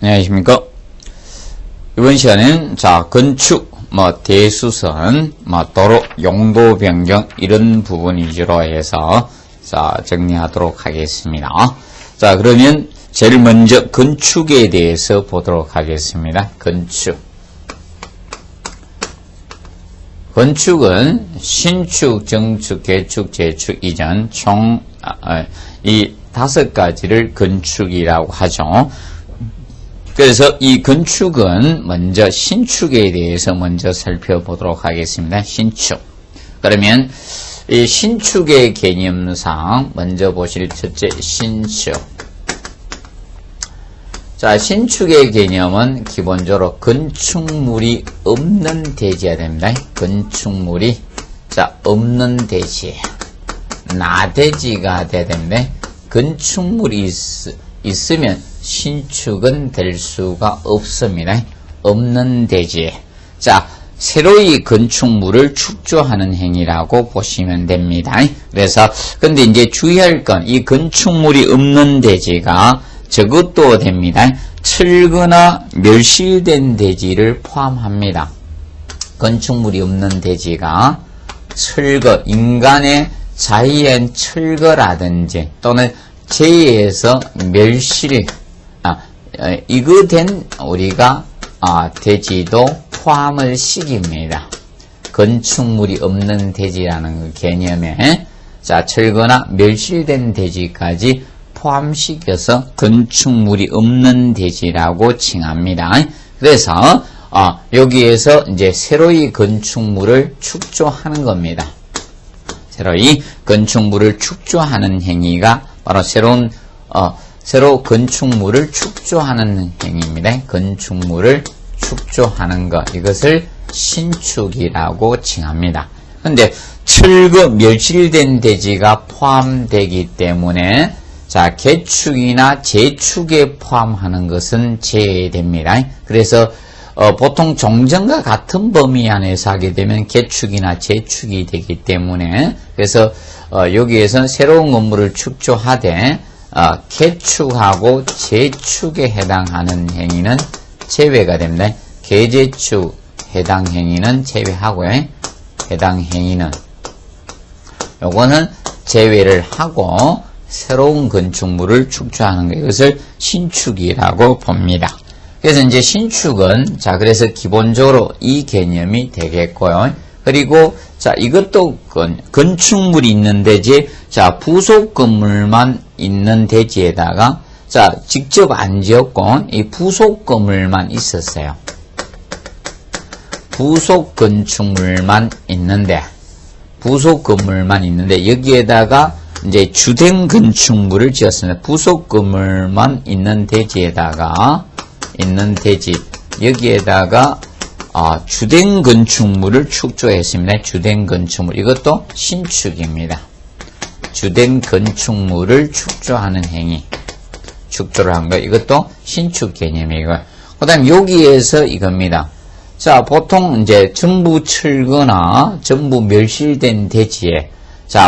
안녕하십니까. 이번 시간에는 건축, 대수선, 도로 용도 변경 이런 부분 위주로 해서 정리하도록 하겠습니다. 그러면 제일 먼저 건축에 대해서 보도록 하겠습니다. 건축은 신축, 정축, 개축, 재축, 이전 총 이 5가지를 건축이라고 하죠. 그래서 이 건축은 먼저 신축에 대해서 먼저 살펴보도록 하겠습니다. 신축. 그러면 이 신축의 개념상 먼저 보실 첫째 신축. 신축의 개념은 기본적으로 건축물이 없는 대지가 됩니다. 건축물이 없는 대지. 나대지가 돼야 됩니다. 건축물이 있으면 신축은 될 수가 없습니다. 없는 대지. 새로이 건축물을 축조하는 행위라고 보시면 됩니다. 그래서, 근데 이제 주의할 건, 이 건축물이 없는 대지가 저것도 됩니다. 철거나 멸실된 대지를 포함합니다. 건축물이 없는 대지가 철거, 인간의 자의한 철거라든지 또는 재해에서 멸실, 이거 된 우리가 대지도 포함을 시킵니다. 건축물이 없는 대지라는 개념에 철거나 멸실된 대지까지 포함시켜서 건축물이 없는 대지라고 칭합니다. 그래서 여기에서 이제 새로이 건축물을 축조하는 겁니다. 새로이 건축물을 축조하는 행위가 바로 새로 건축물을 축조하는 행위입니다. 건축물을 축조하는 것, 이것을 신축이라고 칭합니다. 그런데 철거 멸실된 대지가 포함되기 때문에 개축이나 재축에 포함하는 것은 제외됩니다. 그래서 보통 종전과 같은 범위 안에서 하게 되면 개축이나 재축이 되기 때문에, 그래서 여기에서는 새로운 건물을 축조하되 개축하고 재축에 해당하는 행위는 제외가 됩니다. 개재축 해당 행위는 제외하고요. 해당 행위는 요거는 제외를 하고 새로운 건축물을 축조하는 것, 이것을 신축이라고 봅니다. 그래서 이제 신축은 그래서 기본적으로 이 개념이 되겠고요. 그리고 이것도 건축물이 있는 대지, 부속 건물만 있는 대지에다가 직접 안 지었고 이 부속 건물만 있었어요. 부속 건축물만 있는데 여기에다가 이제 주된 건축물을 지었습니다. 부속 건물만 있는 대지에다가 여기에다가 주된 건축물을 축조했습니다. 주된 건축물, 이것도 신축입니다. 주된 건축물을 축조하는 행위, 축조를 한 거, 이것도 신축 개념이고, 그 다음 여기에서 이겁니다. 보통 이제 전부 철거나 전부 멸실된 대지에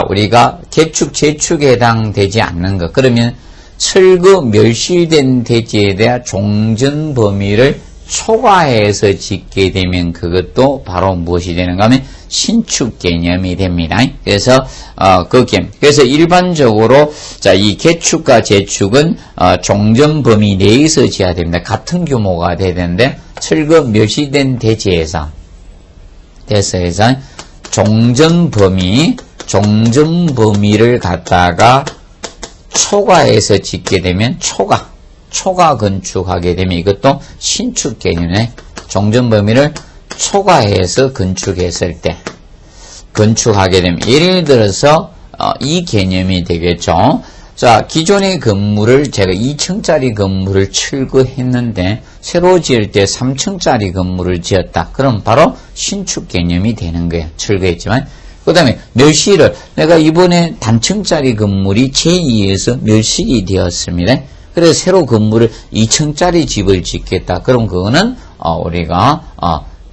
우리가 개축, 재축에 해당되지 않는 것, 그러면 철거, 멸실된 대지에 대한 종전 범위를 초과해서 짓게 되면 그것도 바로 무엇이 되는가 하면 신축 개념이 됩니다. 그래서 그래서 일반적으로 이 개축과 재축은 종전 범위 내에서 지어야 됩니다. 같은 규모가 돼야 되는데 철거, 멸실된 대지에서 종전 범위를 갖다가 초과해서 짓게 되면 초과 건축하게 되면 이것도 신축 개념의 종전 범위를 초과해서 건축했을 때 건축하게 되면, 예를 들어서 이 개념이 되겠죠. 기존의 건물을 제가 2층짜리 건물을 철거했는데 새로 지을 때 3층짜리 건물을 지었다. 그럼 바로 신축 개념이 되는 거예요. 철거했지만. 그 다음에 멸실을, 내가 이번에 단층짜리 건물이 제2에서 멸실이 되었습니다. 그래서 새로 건물을 2층짜리 집을 짓겠다. 그럼 그거는 우리가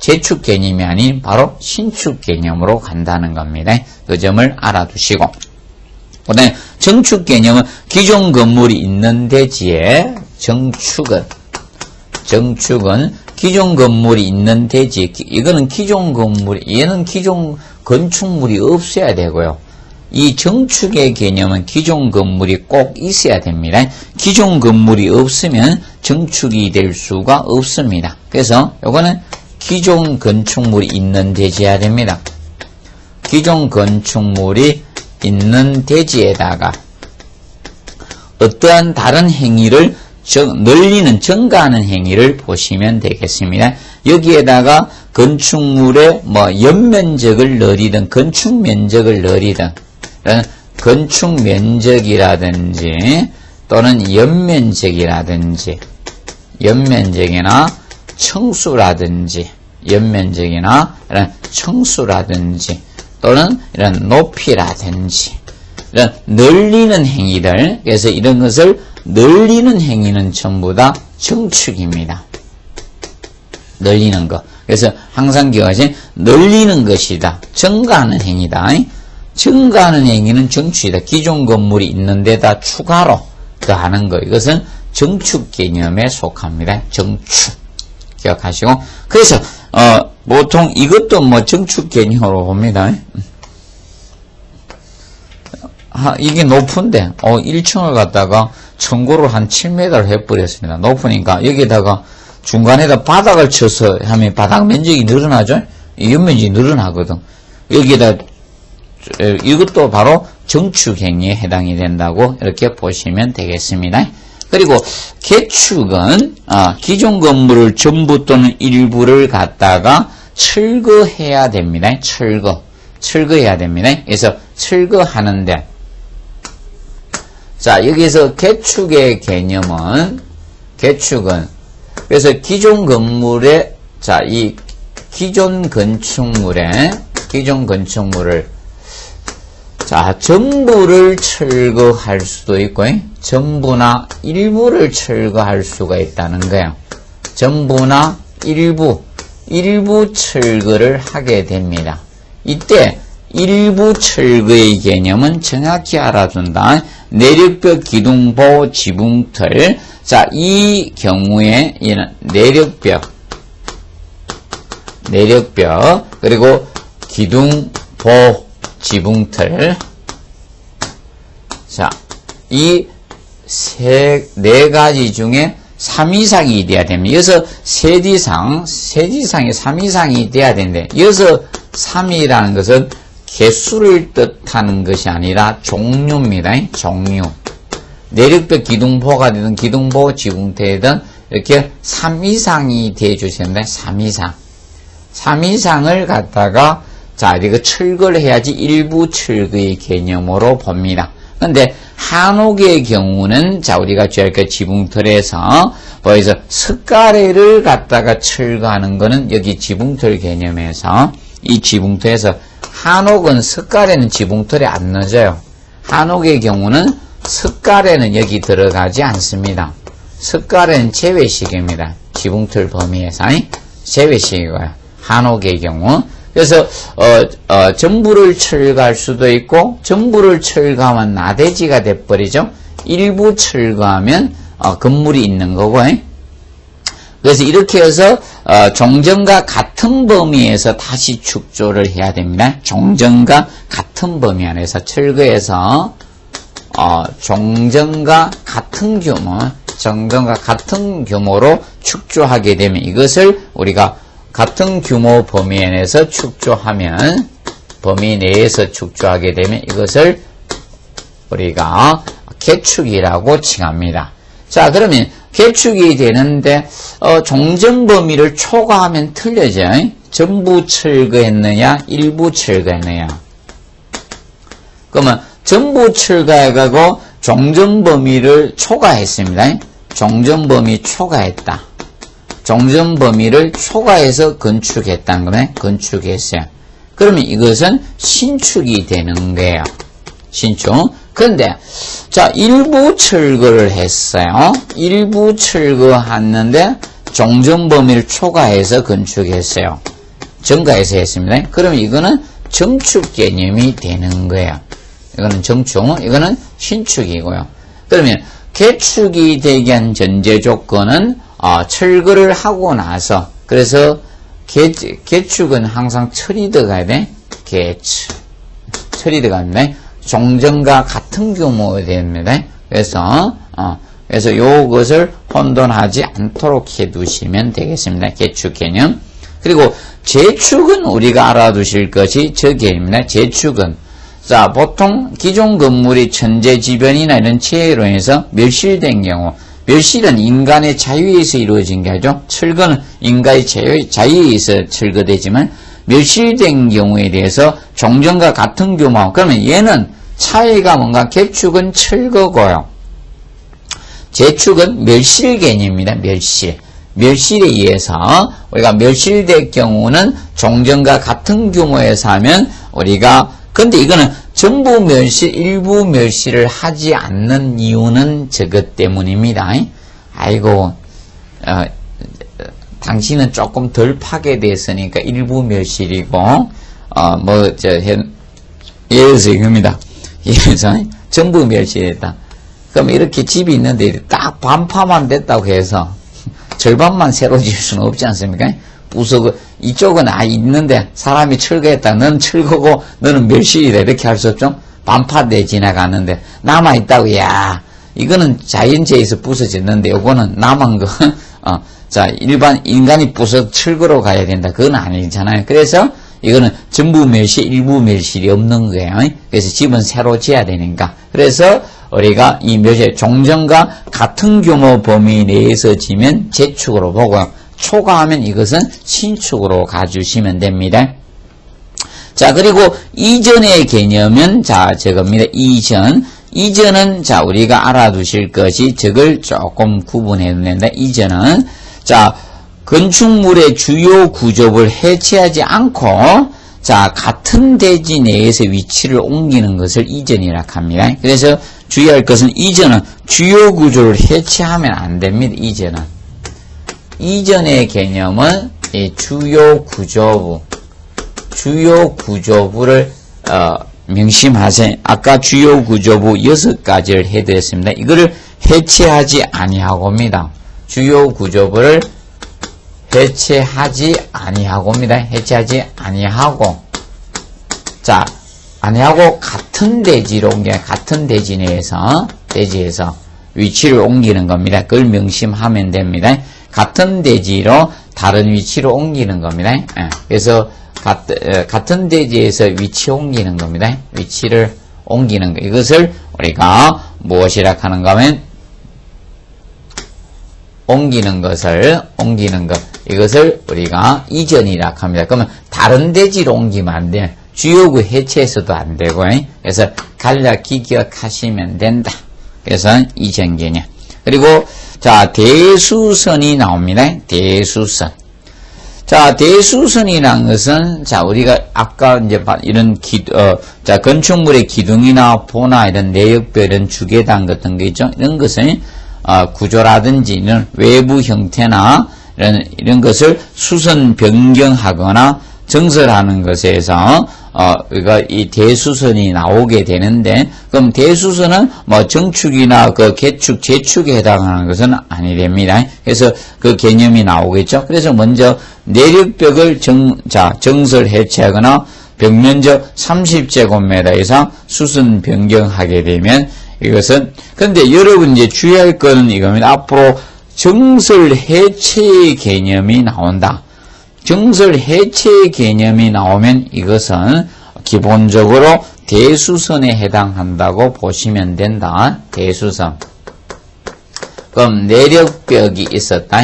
재축 개념이 아닌 바로 신축 개념으로 간다는 겁니다. 그 점을 알아두시고, 그 다음에 정축 개념은 기존 건물이 있는 대지에 정축은 정축은 기존 건물이 있는 대지, 이거는 기존 건물이, 얘는 기존 건축물이 없어야 되고요. 이 정축의 개념은 기존 건물이 꼭 있어야 됩니다. 기존 건물이 없으면 정축이 될 수가 없습니다. 그래서 요거는 기존 건축물이 있는 대지여야 됩니다. 기존 건축물이 있는 대지에다가 어떠한 다른 행위를 늘리는, 증가하는 행위를 보시면 되겠습니다. 여기에다가 건축물의 연면적을 늘리든 건축 면적을 늘리든 건축 면적이라든지 또는 연면적이라든지 연면적이나 청수라든지 연면적이나 이런 청수라든지 또는 이런 높이라든지 이런 늘리는 행위들, 그래서 이런 것을 늘리는 행위는 전부 다 정축입니다. 늘리는 것. 그래서 항상 기억하세요. 늘리는 것이다. 증가하는 행위다. 증가하는 행위는 정축이다. 기존 건물이 있는 데다 추가로 더하는 것. 이것은 정축 개념에 속합니다. 정축. 기억하시고. 그래서, 보통 이것도 정축 개념으로 봅니다. 이게 높은데, 1층을 갖다가 청구를 한 7m를 해버렸습니다. 높으니까 여기다가 중간에다 바닥을 쳐서 하면 바닥 면적이 늘어나죠? 연면적이 늘어나거든. 여기다, 이것도 바로 정축행위에 해당이 된다고 이렇게 보시면 되겠습니다. 그리고 개축은, 기존 건물을 전부 또는 일부를 갖다가 철거해야 됩니다. 철거해야 됩니다. 그래서 철거하는데, 자, 여기서 개축의 개념은, 그래서 기존 건물에, 자, 이 기존 건축물을, 자, 전부를 철거할 수도 있고, 전부나 일부를 철거할 수가 있다는 거예요. 전부나 일부 철거를 하게 됩니다. 이때, 일부 철거의 개념은 정확히 알아둔다. 내력벽, 기둥보, 지붕틀. 자, 이 경우에 내력벽, 그리고 기둥보, 지붕틀. 자, 이 네 가지 중에 3 이상이 돼야 됩니다. 여기서 셋 이상이 3 이상이 돼야 되는데, 여기서 3이라는 것은 개수를 뜻하는 것이 아니라 종류입니다. 종류. 내력벽 기둥보가 되든 기둥보 지붕태든 이렇게 3 이상이 돼주셔야 됩니다. 3 이상. 3 이상을 갖다가 자, 이거 철거를 해야지 일부 철거의 개념으로 봅니다. 근데 한옥의 경우는 자, 우리가 저희가 지붕틀에서 보여서 석가래를 갖다가 철거하는 거는 여기 지붕틀 개념에서 이 지붕틀에서 한옥은 석가래는 지붕틀에 안 넣어져요. 한옥의 경우는 석가래는 여기 들어가지 않습니다. 석가래는 제외식입니다. 지붕틀 범위에서 제외식이고요. 한옥의 경우. 그래서 전부를 철거할 수도 있고 전부를 철거하면 나대지가 돼버리죠. 일부 철거하면 건물이 있는 거고. 그래서 이렇게 해서 종전과 같은 범위에서 다시 축조를 해야 됩니다. 종전과 같은 범위 안에서 철거해서 종전과 같은 규모로 축조하게 되면 이것을 우리가 같은 규모 범위 안에서 축조하면 범위 내에서 축조하게 되면 이것을 우리가 개축이라고 칭합니다. 자, 그러면 개축이 되는데 종전 범위를 초과하면 틀려져. 전부 철거했느냐 일부 철거했느냐. 그러면 전부 철거해가고 종전 범위를 초과했습니다. 종전 범위 초과했다. 종전 범위를 초과해서 건축했다는 거네. 건축했어요. 그러면 이것은 신축이 되는 거예요. 신축. 그런데 자, 일부 철거를 했어요. 일부 철거했는데 종전 범위를 초과해서 건축했어요. 증가해서 했습니다. 그러면 이거는 정축 개념이 되는 거예요. 이거는 정축, 이거는 신축이고요. 그러면 개축이 되기 위한 전제 조건은 철거를 하고 나서, 그래서 개축은 항상 철이 들어가야 돼. 개축. 철이 들어갑니다. 종전과 같은 규모가 됩니다. 그래서 요것을 혼돈하지 않도록 해두시면 되겠습니다. 개축 개념. 그리고 재축은 우리가 알아두실 것이 저 개념입니다. 재축은. 자, 보통 기존 건물이 천재지변이나 이런 체해로 인해서 멸실된 경우, 멸실은 인간의 자유에 의해서 이루어진 게 아니죠. 철거는 인간의 자유에 의해서 철거되지만, 멸실된 경우에 대해서 종전과 같은 규모, 그러면 얘는 차이가 뭔가, 개축은 철거고요. 재축은 멸실 개념입니다. 멸실. 멸실에 의해서 우리가 멸실될 경우는 종전과 같은 규모에서 하면 우리가, 근데 이거는 전부 멸실, 일부 멸실을 하지 않는 이유는 저것 때문입니다. 아이고, 당신은 조금 덜 파괴됐으니까 일부 멸실이고, 예를 들어서 이겁니다. 예를 들어서 전부 멸실했다. 그럼 이렇게 집이 있는데 딱 반파만 됐다고 해서 절반만 새로 지을 수는 없지 않습니까? 부서 이쪽은 있는데 사람이 철거했다. 너는 철거고 너는 멸실이다. 이렇게 할 수 없죠? 반파돼 지나가는데 남아있다고, 야, 이거는 자연재해에서 부서졌는데 요거는 남은 거, 자, 일반 인간이 부서 철거로 가야 된다. 그건 아니잖아요. 그래서 이거는 전부 멸실, 일부 멸실이 없는 거예요. 그래서 집은 새로 지어야 되니까. 그래서 우리가 이 멸실, 종전과 같은 규모 범위 내에서 지면 재축으로 보고요. 초과하면 이것은 신축으로 가주시면 됩니다. 자, 그리고 이전의 개념은, 자, 저겁니다. 이전은, 자, 우리가 알아두실 것이, 저걸 조금 구분해 놓는다. 이전은, 자, 건축물의 주요 구조를 해체하지 않고, 자, 같은 대지 내에서 위치를 옮기는 것을 이전이라 합니다. 그래서 주의할 것은, 이전은 주요 구조를 해체하면 안 됩니다. 이전의 개념은 이 주요 구조부를 명심하세요. 아까 주요 구조부 6가지를 해드렸습니다. 이거를 해체하지 아니하고입니다. 주요 구조부를 해체하지 아니하고입니다. 해체하지 아니하고, 자, 아니하고 같은 대지로 같은 대지 내에서, 대지에서 위치를 옮기는 겁니다. 그걸 명심하면 됩니다. 같은 대지로 다른 위치로 옮기는 겁니다. 그래서 같은 대지에서 위치 옮기는 겁니다. 위치를 옮기는 거. 이것을 우리가 무엇이라 하는가 하면 옮기는 것. 이것을 우리가 이전이라 합니다. 그러면 다른 대지로 옮기면 안 돼요. 주요구 해체해서도 안 되고, 그래서 간략히 기억하시면 된다. 그래서 이전 개념. 그리고 자, 대수선이 나옵니다. 대수선. 자, 대수선이라는 것은, 자, 우리가 아까 이제 이런 자, 건축물의 기둥이나 보나 이런 내역벽, 이런 주계단 같은 거 있죠? 이런 것은, 구조라든지 이런 외부 형태나 이런 것을 수선 변경하거나 정설하는 것에서, 우리가 이 대수선이 나오게 되는데, 그럼 대수선은 뭐 정축이나 그 개축, 재축에 해당하는 것은 아니 됩니다. 그래서 그 개념이 나오겠죠. 그래서 먼저 내력벽을 정설 해체하거나 벽면적 30제곱미터 이상 수선 변경하게 되면 이것은, 근데 여러분 이제 주의할 거는 이겁니다. 앞으로 정설 해체 개념이 나온다. 정설 해체 개념이 나오면 이것은 기본적으로 대수선에 해당한다고 보시면 된다. 대수선. 그럼 내력벽이 있었다.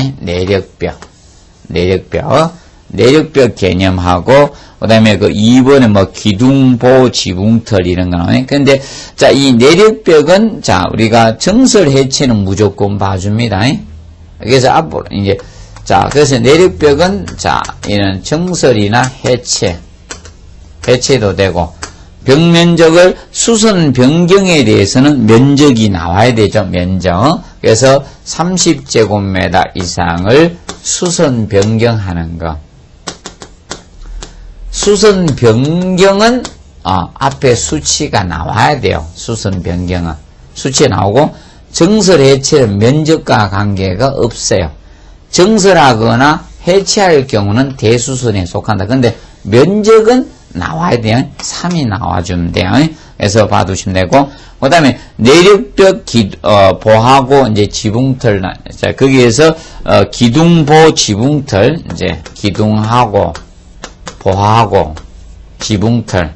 내력벽 개념하고, 그 다음에 그 2번에 뭐 기둥보, 지붕털 이런 거 나오네. 근데, 자, 이 내력벽은, 자, 우리가 정설 해체는 무조건 봐줍니다. 그래서 앞으로, 이제, 자, 그래서 내력벽은, 자, 이는 정설이나 해체도 되고, 벽면적을 수선 변경에 대해서는 면적이 나와야 되죠, 면적. 그래서 30제곱미터 이상을 수선 변경하는 거. 수선 변경은, 앞에 수치가 나와야 돼요, 수선 변경은. 수치 나오고, 정설 해체는 면적과 관계가 없어요. 정설하거나 해체할 경우는 대수선에 속한다. 근데 면적은 나와야 돼요. 3이 나와주면 돼요. 그래서 봐두시면 되고, 그 다음에 내륙벽 보하고 이제 지붕틀, 자, 거기에서 기둥보 지붕틀, 이제 기둥하고 보하고 지붕틀.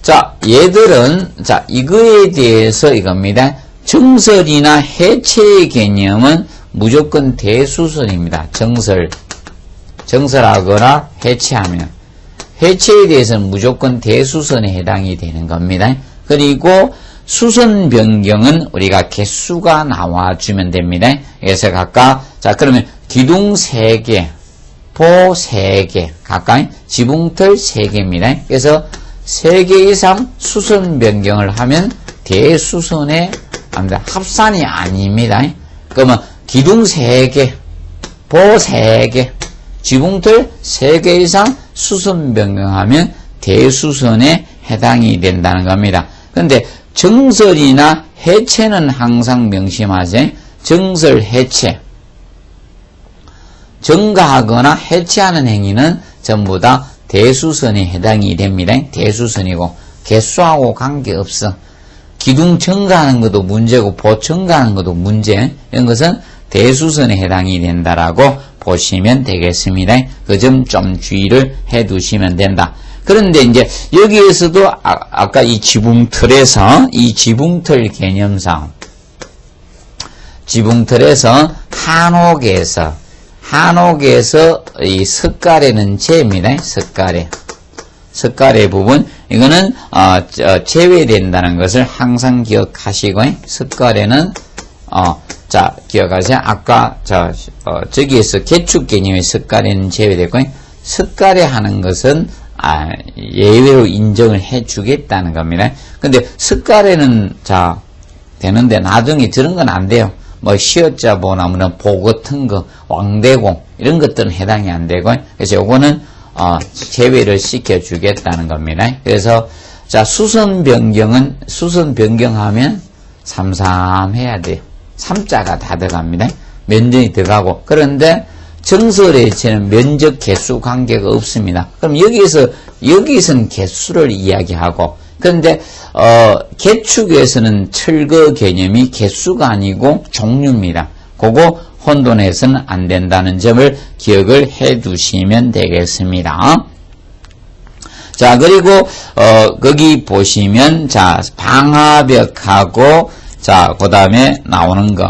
자, 얘들은, 자, 이거에 대해서 이겁니다. 정설이나 해체의 개념은 무조건 대수선입니다. 정설하거나 해체하면. 해체에 대해서는 무조건 대수선에 해당이 되는 겁니다. 그리고 수선 변경은 우리가 개수가 나와주면 됩니다. 그래서 각각, 자, 그러면 기둥 3개, 보 3개, 각각 지붕틀 3개입니다. 그래서 3개 이상 수선 변경을 하면 대수선에 합산이 아닙니다. 그러면 기둥 3개, 보 3개, 지붕틀 3개 이상 수선 변경하면 대수선에 해당이 된다는 겁니다. 그런데 정설이나 해체는 항상 명심하세요. 정설, 해체. 정가하거나 해체하는 행위는 전부 다 대수선에 해당이 됩니다. 대수선이고 개수하고 관계없어. 기둥 정가하는 것도 문제고 보 정가하는 것도 문제. 이런 것은 대수선에 해당이 된다라고 보시면 되겠습니다. 그 점 좀 주의를 해 두시면 된다. 그런데 이제 여기에서도 아까 이 지붕틀에서 이 지붕틀 개념상 지붕틀에서 한옥에서 이 석가래는 제입니다. 석가래 부분 이거는 제외된다는 것을 항상 기억하시고 석가래는 자, 기억하세요. 아까, 저기에서 개축 개념의 석가래는 제외됐고, 석가래 하는 것은, 예외로 인정을 해 주겠다는 겁니다. 근데 석가래는, 자, 되는데 나중에 저런 건 안 돼요. 뭐, 시어자 보나무는 보 같은 거, 왕대공, 이런 것들은 해당이 안 되고, 그래서 요거는, 제외를 시켜주겠다는 겁니다. 그래서, 자, 수선 변경하면 삼삼해야 돼요. 3자가 다 들어갑니다. 면적이 들어가고. 그런데 정설해체는 면적 개수 관계가 없습니다. 그럼 여기서는 개수를 이야기하고, 그런데 개축에서는 철거 개념이 개수가 아니고 종류입니다. 그거 혼돈해서는 안 된다는 점을 기억을 해 두시면 되겠습니다. 자, 그리고 거기 보시면 자, 방화벽하고 자, 그 다음에 나오는 거,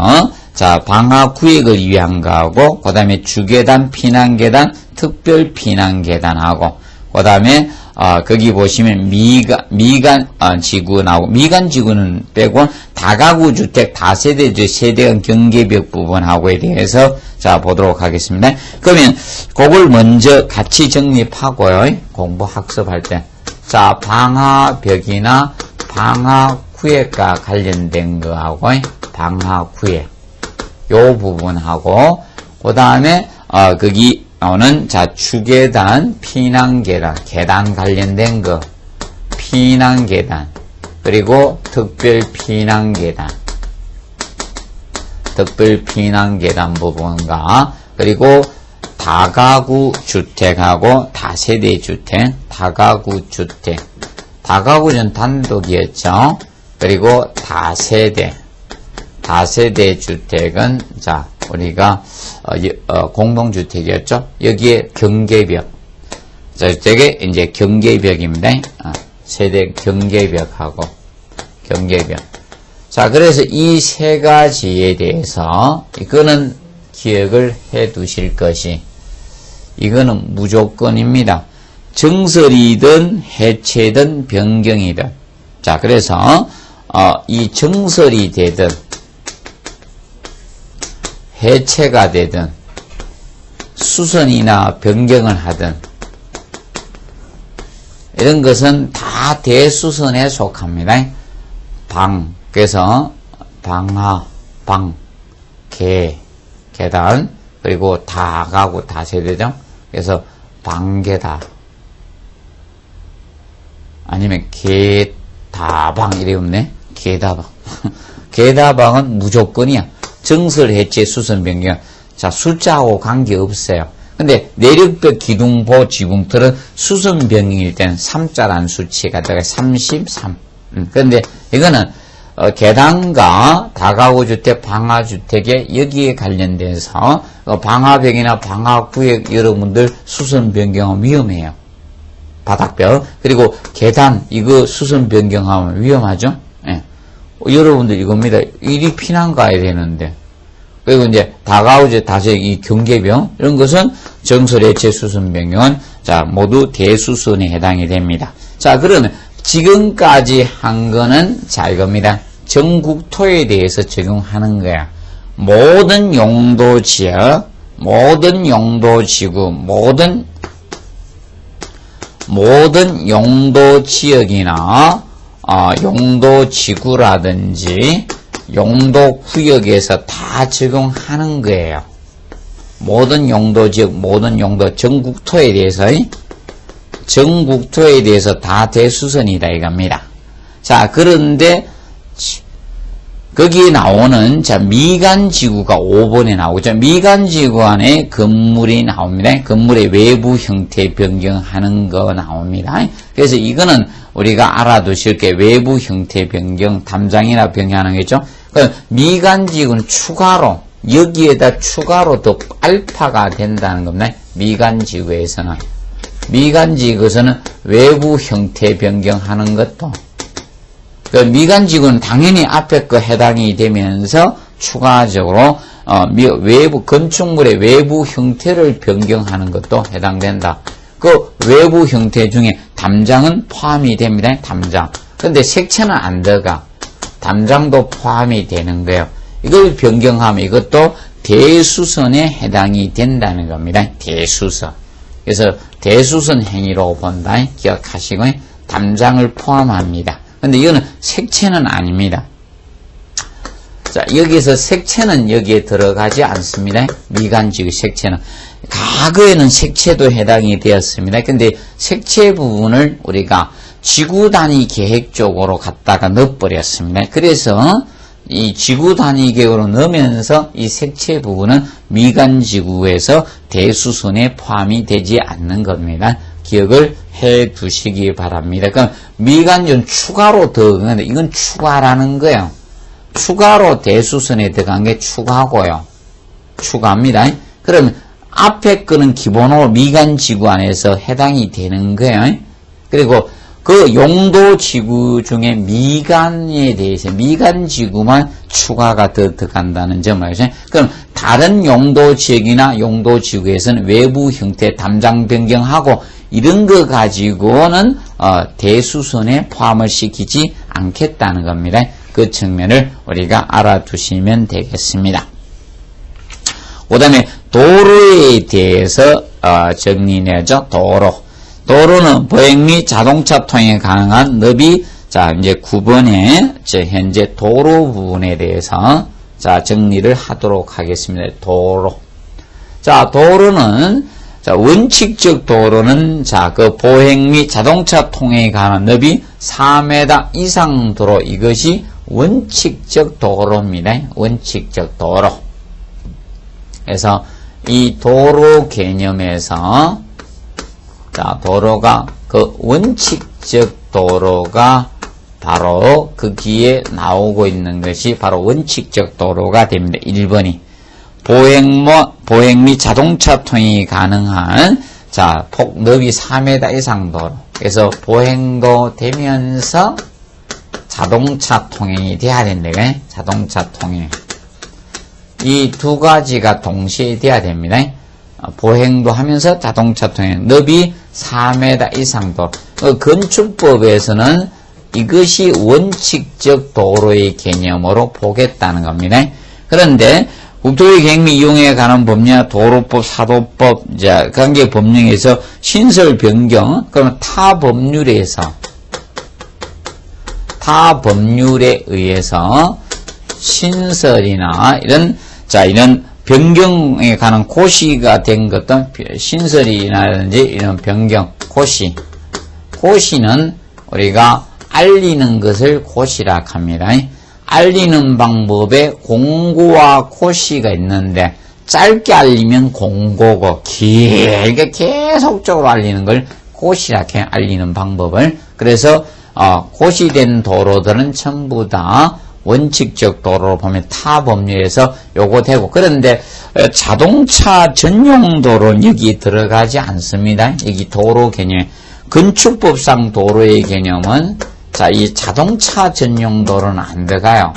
자, 방화 구획을 위한 거하고, 그 다음에 주계단, 피난계단, 특별 피난계단하고, 그 다음에, 거기 보시면 미간 지구 나오고, 미간 지구는 빼고, 다가구 주택, 다세대 세대간 경계벽 부분하고에 대해서, 자, 보도록 하겠습니다. 그러면, 그걸 먼저 같이 정립하고요. 공부 학습할 때. 자, 방화벽이나 방화구획과 관련된 거하고 방화구획 요 부분하고 그 다음에 거기 나오는 자 주계단, 피난계단, 계단 관련된 거 피난계단 그리고 특별피난계단 부분과 그리고 다가구 주택하고 다세대 주택, 다가구 주택은 단독이었죠. 그리고 다세대 주택은 자 우리가 공동주택이었죠. 여기에 경계벽, 자 저게 이제 경계벽입니다. 세대 경계벽하고 경계벽. 자 그래서 이 세 가지에 대해서 이거는 기억을 해 두실 것이 이거는 무조건입니다. 정설이든 해체든 변경이든 자 그래서 이 정설이 되든 해체가 되든 수선이나 변경을 하든 이런 것은 다 대수선에 속합니다. 그래서 방화, 계단 그리고 다가구 다세대죠. 그래서 방계다 아니면 계다방 이래 없네. 계다방. 계다방은 무조건이야. 정설 해체 수선 변경. 자, 숫자하고 관계없어요. 근데 내력벽 기둥보 지붕틀은 수선 변경일 때는 3자라는 수치가 들어가 33. 그런데 이거는 계단과 다가구주택, 방화주택에 여기에 관련돼서 방화벽이나 방화구역 여러분들 수선 변경하면 위험해요. 바닥벽 그리고 계단 이거 수선 변경하면 위험하죠. 예. 여러분들 이겁니다. 이리 피난 가야 되는데 그리고 이제 다가구주 다시 이 경계병 이런 것은 정설해체 수선 변경은 자 모두 대수선에 해당이 됩니다. 자 그러면 지금까지 한 거는 자 이겁니다. 전국토에 대해서 적용하는 거야. 모든 용도 지역, 모든 용도 지구, 모든 용도 지역이나 용도 지구라든지 용도 구역에서 다 적용하는 거예요. 모든 용도 지역, 모든 용도 전국토에 대해서 다 대수선이다 이겁니다. 자 그런데 거기에 나오는 자 미간지구가 5번에 나오죠. 미간지구 안에 건물이 나옵니다. 건물의 외부 형태 변경하는 거 나옵니다. 그래서 이거는 우리가 알아두실 게 외부 형태 변경, 담장이나 변경하는 거죠. 그 미간지구는 추가로 여기에다 추가로 더 알파가 된다는 겁니다. 미간지구에서는 외부 형태 변경하는 것도 그 미간지구는 당연히 앞에 거 해당이 되면서 추가적으로 외부 건축물의 외부 형태를 변경하는 것도 해당된다. 그 외부 형태 중에 담장은 포함이 됩니다. 담장. 근데 색채는 안 들어가. 담장도 포함이 되는 거예요. 이걸 변경하면 이것도 대수선에 해당이 된다는 겁니다. 대수선. 그래서 대수선 행위로 본다. 기억하시고 담장을 포함합니다. 근데 이거는 색채는 아닙니다. 자, 여기서 색채는 여기에 들어가지 않습니다. 미간지구 색채는. 과거에는 색채도 해당이 되었습니다. 근데 색채 부분을 우리가 지구 단위 계획 쪽으로 갖다가 넣어버렸습니다. 그래서 이 지구 단위 계획으로 넣으면서 이 색채 부분은 미간지구에서 대수선에 포함이 되지 않는 겁니다. 기억을 해 두시기 바랍니다. 그럼 미간지구는 추가로 들어가는데 이건 추가라는 거예요. 추가로 대수선에 들어간 게 추가고요. 추가입니다. 그러면 앞에 거는 기본으로 미간지구 안에서 해당이 되는 거예요. 그리고 그 용도지구 중에 미간에 대해서 미간지구만 추가가 더 들어간다는 점을 알죠. 그럼 다른 용도지역이나 용도지구에서는 외부 형태 담장 변경하고 이런 거 가지고는 대수선에 포함을 시키지 않겠다는 겁니다. 그 측면을 우리가 알아두시면 되겠습니다. 그 다음에 도로에 대해서 정리내죠. 도로는 보행 및 자동차 통행 가능한 너비 자 이제 9번에 현재 도로 부분에 대해서 자 정리를 하도록 하겠습니다. 도로. 자 도로는 자 원칙적 도로는 자 그 보행 및 자동차 통행에 관한 너비 4m 이상 도로 이것이 원칙적 도로입니다. 원칙적 도로. 그래서 이 도로 개념에서 자 도로가 그 원칙적 도로가 바로 거기에 나오고 있는 것이 바로 원칙적 도로가 됩니다. 1번이 보행 및 자동차 통행이 가능한 자 폭 너비 4m 이상 도로. 그래서 보행도 되면서 자동차 통행이 돼야 된다. 자동차 통행. 이 두 가지가 동시에 돼야 됩니다. 보행도 하면서 자동차 통행. 너비 4m 이상 도로. 건축법에서는 이것이 원칙적 도로의 개념으로 보겠다는 겁니다. 그런데 국토의 계획 및 이용에 관한 법령, 도로법, 사도법, 자, 관계 법령에서 신설 변경, 그러면 타 법률에 의해서 신설이나 이런 변경에 관한 고시가 된 것도 신설이라든지 이런 변경, 고시는 우리가 알리는 것을 고시라 합니다. 알리는 방법에 공고와 고시가 있는데 짧게 알리면 공고고 길게 계속적으로 알리는 걸 고시라게 알리는 방법을. 그래서 고시된 도로들은 전부 다 원칙적 도로로 보면 타 법률에서 요거 되고, 그런데 자동차 전용 도로는 여기 들어가지 않습니다. 여기 도로 개념, 건축법상 도로의 개념은 자, 이 자동차 전용 도로는 안 들어가요.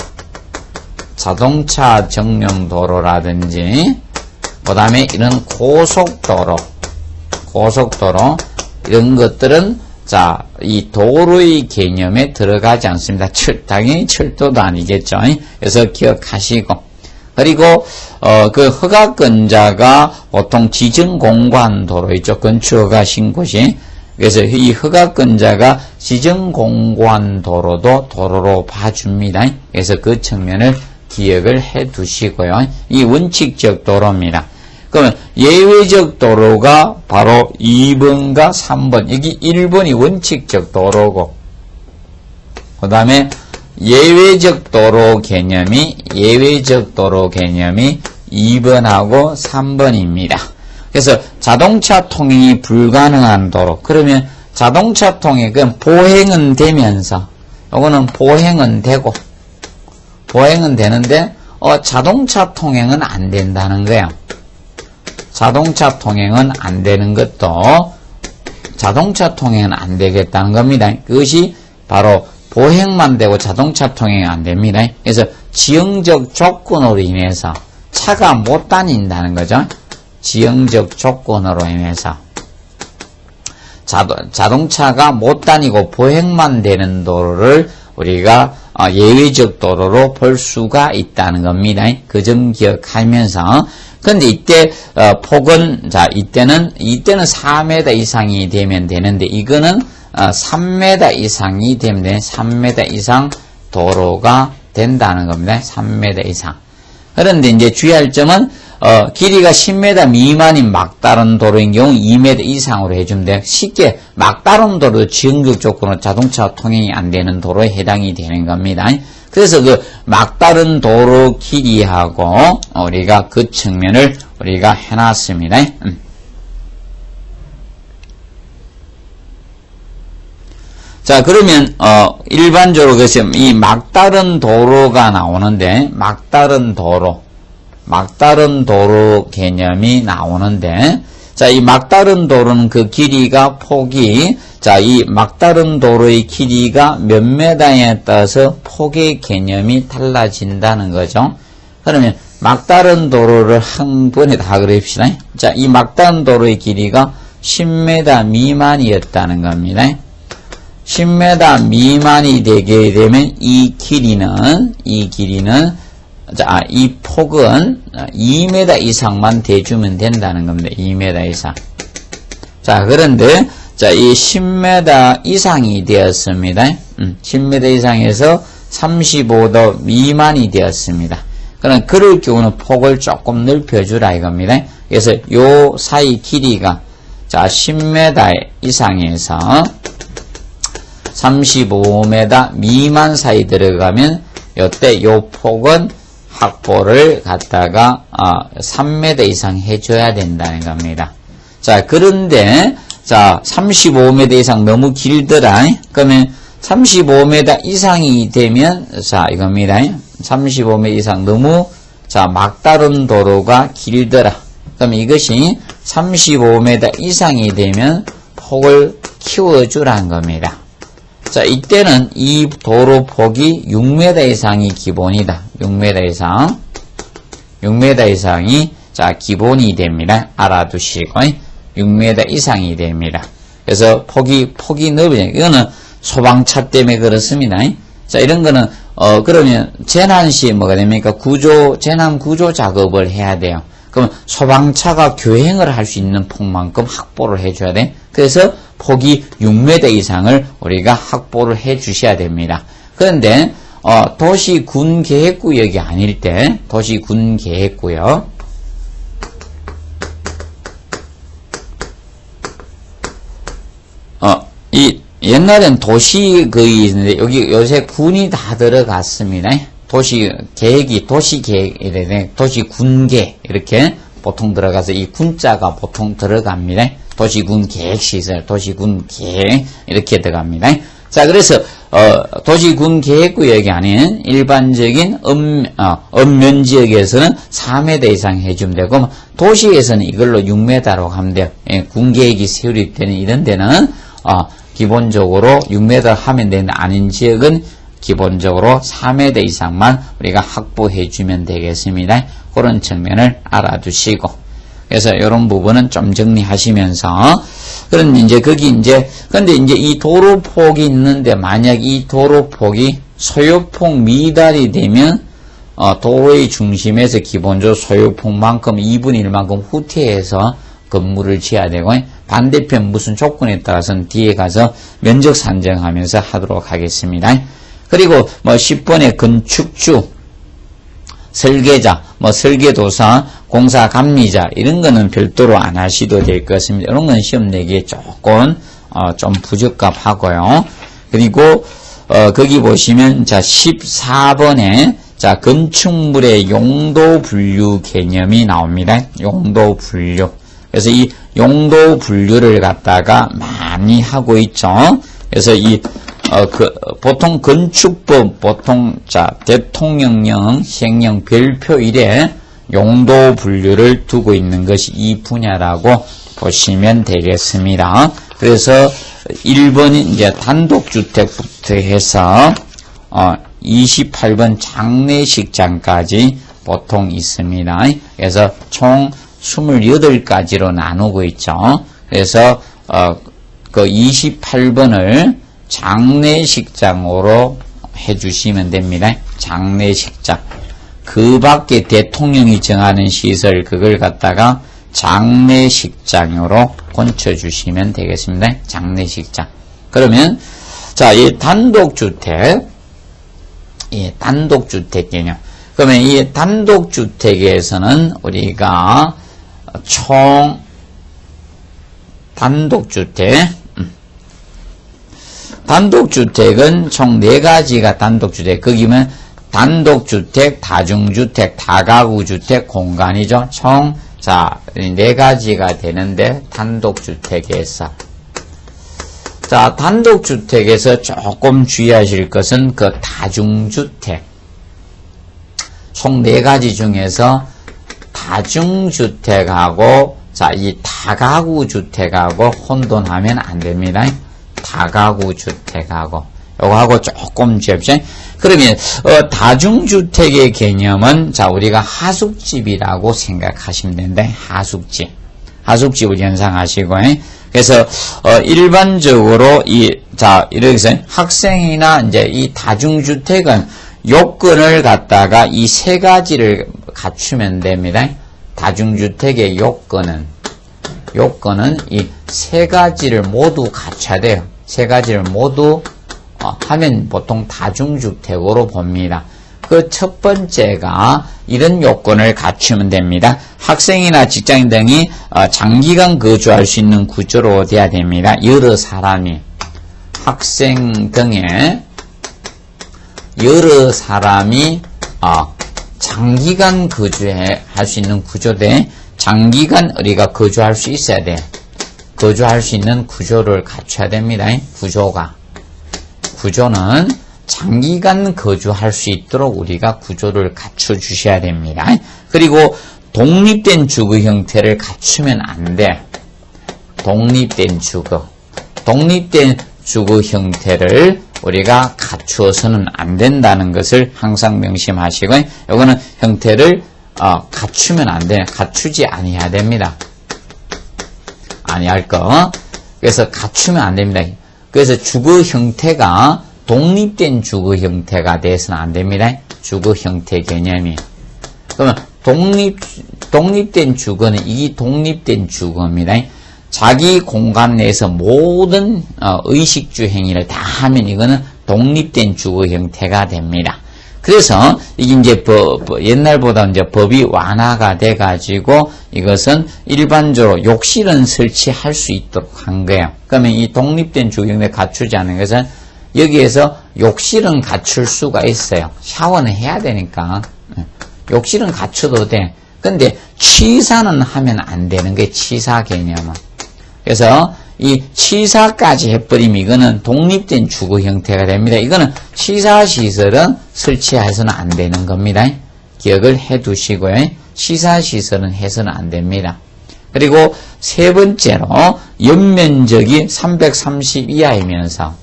자동차 전용 도로라든지 그 다음에 이런 고속도로 이런 것들은 자, 이 도로의 개념에 들어가지 않습니다. 당연히 철도도 아니겠죠. 그래서 기억하시고, 그리고 그 허가권자가 보통 지정공고한 도로 있죠. 건축허가 신고시. 그래서 이 허가권자가 지정공고한 도로도 도로로 봐줍니다. 그래서 그 측면을 기억을 해 두시고요. 이 원칙적 도로입니다. 그러면 예외적 도로가 바로 2번과 3번. 여기 1번이 원칙적 도로고, 그 다음에 예외적 도로 개념이 2번하고 3번입니다. 그래서 자동차 통행이 불가능한 도로. 그러면 자동차 통행은 보행은 되면서, 요거는 보행은 되고, 보행은 되는데, 자동차 통행은 안 된다는 거예요. 자동차 통행은 안 되는 것도 자동차 통행은 안 되겠다는 겁니다. 그것이 바로 보행만 되고 자동차 통행이 안 됩니다. 그래서 지형적 조건으로 인해서 차가 못 다닌다는 거죠. 지형적 조건으로 인해서 자동차가 못 다니고 보행만 되는 도로를 우리가 예외적 도로로 볼 수가 있다는 겁니다. 그 점 기억하면서, 근데 이때 폭은 이때는 4m 이상이 되면 되는데, 이거는 3m 이상이 되면 되는 3m 이상 도로가 된다는 겁니다. 3m 이상. 그런데 이제 주의할 점은 길이가 10m 미만인 막다른 도로인 경우 2m 이상으로 해주면 돼요. 쉽게 막다른 도로도 지형적 조건으로 자동차 통행이 안 되는 도로에 해당이 되는 겁니다. 그래서 그 막다른 도로 길이하고 우리가 그 측면을 우리가 해놨습니다. 자, 그러면 일반적으로 그래서 이 막다른 도로가 나오는데, 막다른 도로 개념이 나오는데, 자, 이 막다른 도로는 그 길이가 폭이, 자, 이 막다른 도로의 길이가 몇 메다에 따라서 폭의 개념이 달라진다는 거죠. 그러면 막다른 도로를 한 번에 다 그립시다. 자, 이 막다른 도로의 길이가 10m 미만이었다는 겁니다. 10m 미만이 되게 되면 이 길이는 자, 이 폭은 2m 이상만 대주면 된다는 겁니다. 2m 이상. 자, 그런데 자, 이 10m 이상이 되었습니다. 10m 이상에서 35도 미만이 되었습니다. 그럼 그럴 경우는 폭을 조금 넓혀주라 이겁니다. 그래서 요 사이 길이가 자, 10m 이상에서 35m 미만 사이 들어가면 요때 요 폭은 확보를 갖다가 3m 이상 해줘야 된다는 겁니다. 자, 그런데 자, 35m 이상 너무 길더라. 그러면 35m 이상이 되면 자, 이겁니다. 35m 이상 너무 자, 막다른 도로가 길더라. 그럼 이것이 35m 이상이 되면 폭을 키워주라는 겁니다. 자, 이때는 이 도로 폭이 6m 이상이 기본이다. 6m 이상. 6m 이상이 자, 기본이 됩니다. 알아두시고 6m 이상이 됩니다. 그래서 폭이 넓어요. 이거는 소방차 때문에 그렇습니다. 자, 이런 거는 그러면 재난 시 뭐가 됩니까? 재난 구조 작업을 해야 돼요. 그럼 소방차가 교행을 할 수 있는 폭만큼 확보를 해줘야 돼. 그래서 폭이 6m 이상을 우리가 확보를 해 주셔야 됩니다. 그런데 도시 군 계획구역이 아닐 때, 도시 군 계획구역, 옛날엔 도시 거의 있는데 여기 요새 군이 다 들어갔습니다. 도시 계획이 도시군계 이렇게 보통 들어가서 이 군자가 보통 들어갑니다. 도시군 계획시설, 도시군 계획 이렇게 들어갑니다. 자, 그래서 도시군 계획구역이 아닌 일반적인 읍면지역에서는 4m 이상 해주면 되고 도시에서는 이걸로 6m로 하면 돼요. 예, 군계획이 세울되는 이런 데는 기본적으로 6m 하면 되는데 아닌 지역은 기본적으로 4m 이상만 우리가 확보해주면 되겠습니다. 그런 측면을 알아두시고 그래서 이런 부분은 좀 정리하시면서 그런 이제 근데 이제 이 도로폭이 있는데 만약 이 도로폭이 소요폭 미달이 되면 도로의 중심에서 기본적으로 소요폭만큼 2분의 1만큼 후퇴해서 건물을 지어야 되고 반대편 무슨 조건에 따라서는 뒤에 가서 면적 산정하면서 하도록 하겠습니다. 그리고 10번의 건축주, 설계자, 설계도사, 공사 감리자 이런 거는 별도로 안 하셔도 될 것 같습니다. 이런 건 시험 내기에 조금 좀 부적합하고요. 그리고 거기 보시면 자 14번에 자 건축물의 용도 분류 개념이 나옵니다. 용도 분류. 그래서 이 용도 분류를 갖다가 많이 하고 있죠. 그래서 보통 건축법, 대통령령, 시행령, 별표 이래 용도 분류를 두고 있는 것이 이 분야라고 보시면 되겠습니다. 그래서 1번이 이제 단독주택부터 해서 28번 장례식장까지 보통 있습니다. 그래서 총 28가지로 나누고 있죠. 그래서 그 28번을 장례식장으로 해주시면 됩니다. 장례식장. 그 밖에 대통령이 정하는 시설 그걸 갖다가 장례식장으로 고쳐주시면 되겠습니다. 장례식장. 그러면 자, 이 단독주택 개념. 그러면 이 단독주택에서는 우리가 총 단독주택은 총 4가지가 단독주택. 거기면 단독주택, 다중주택, 다가구주택, 공간이죠. 총, 4가지가 되는데, 단독주택에서. 자, 단독주택에서 조금 주의하실 것은 그 다중주택. 총 4가지 중에서 다중주택하고, 이 다가구주택하고 혼돈하면 안 됩니다. 다가구주택하고 요거하고 조금 주의합시다. 그러면 다중주택의 개념은 우리가 하숙집이라고 생각하시면 되는데 하숙집을 연상하시고 그래서 일반적으로 이렇게 해서 학생이나 이제 이 다중주택은 요건을 갖다가 이 3가지를 갖추면 됩니다. 다중주택의 요건은 이 3가지를 모두 갖춰야 돼요. 3가지를 모두 하면 보통 다중주택으로 봅니다. 그 첫 번째가 이런 요건을 갖추면 됩니다. 학생이나 직장인 등이 장기간 거주할 수 있는 구조로 돼야 됩니다. 여러 사람이 학생 등의 여러 사람이 장기간 거주할 수 있는 구조대 장기간 우리가 거주할 수 있어야 돼. 거주할 수 있는 구조를 갖춰야 됩니다. 구조는 장기간 거주할 수 있도록 우리가 구조를 갖춰 주셔야 됩니다. 그리고 독립된 주거 형태를 갖추면 안 돼. 독립된 주거 형태를 우리가 갖추어서는 안 된다는 것을 항상 명심하시고, 요거는 형태를 갖추면 안 돼. 갖추지 아니해야 됩니다. 아니할 거. 그래서 갖추면 안 됩니다. 그래서 주거 형태가 독립된 주거 형태가 돼서는 안 됩니다. 주거 형태 개념이. 그러면 독립된 주거는 이 독립된 주거입니다. 자기 공간 내에서 모든 의식주 행위를 다 하면 이거는 독립된 주거 형태가 됩니다. 그래서 이게 이제 옛날보다 이제 법이 완화가 돼 가지고 이것은 일반적으로 욕실은 설치할 수 있도록 한 거예요. 그러면 이 독립된 주거 형태 갖추지 않은 것은 여기에서 욕실은 갖출 수가 있어요. 샤워는 해야 되니까. 욕실은 갖춰도 돼. 근데 취사는 하면 안 되는 게 취사 개념은. 그래서 이 취사까지 해버리면 이거는 독립된 주거 형태가 됩니다. 이거는 취사시설은 설치해서는 안 되는 겁니다. 기억을 해 두시고요. 취사시설은 해서는 안 됩니다. 그리고 세 번째로 연면적이 330 이하이면서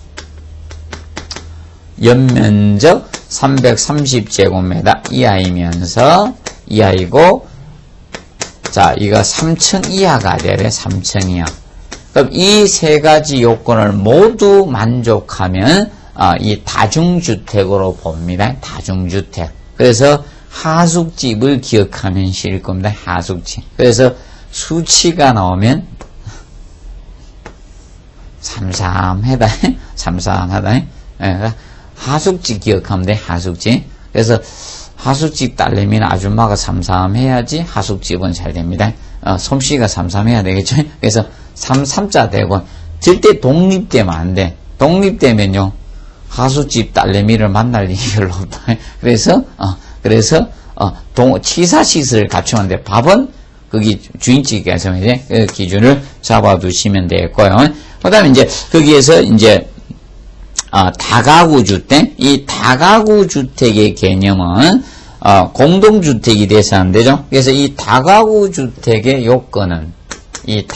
연면적 330제곱미터 이하이고 자 이거 3층 이하가 돼야 돼. 3층 이하. 그럼 이 세 가지 요건을 모두 만족하면 이 다중주택으로 봅니다. 다중주택. 그래서 하숙집을 기억하면 실 겁니다. 하숙집. 그래서 수치가 나오면 삼삼하다. 삼삼하다. 하숙집 기억하면 돼. 하숙집. 그래서 하숙집 딸내미는 아줌마가 삼삼해야지 하숙집은 잘 됩니다. 솜씨가 삼삼해야 되겠죠. 그래서 삼자 되고 절대 독립되면 안 돼. 독립되면요 하숙집 딸내미를 만날 일이 별로 없다. 그래서 취사시설을 갖추면 돼. 밥은 거기 주인집께서 이제 기준을 잡아두시면 되겠고요. 그다음에 이제 거기에서 이제 다가구 주택, 이 다가구 주택의 개념은 공동주택이 돼서 안 되죠. 그래서 이 다가구 주택의 요건은 이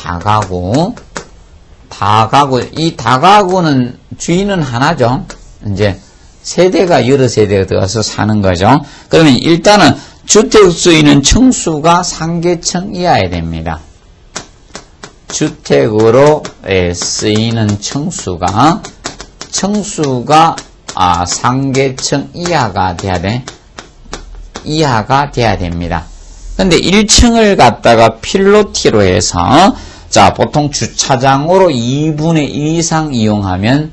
다가구는 주인은 하나죠. 이제 세대가 여러 세대가 들어가서 사는 거죠. 그러면 일단은 주택 쓰이는 층수가 상계층 이하야 됩니다. 주택으로 쓰이는 층수가 상계층 이하가 돼야 됩니다. 근데 1층을 갖다가 필로티로 해서 자 보통 주차장으로 2분의 1 이상 이용하면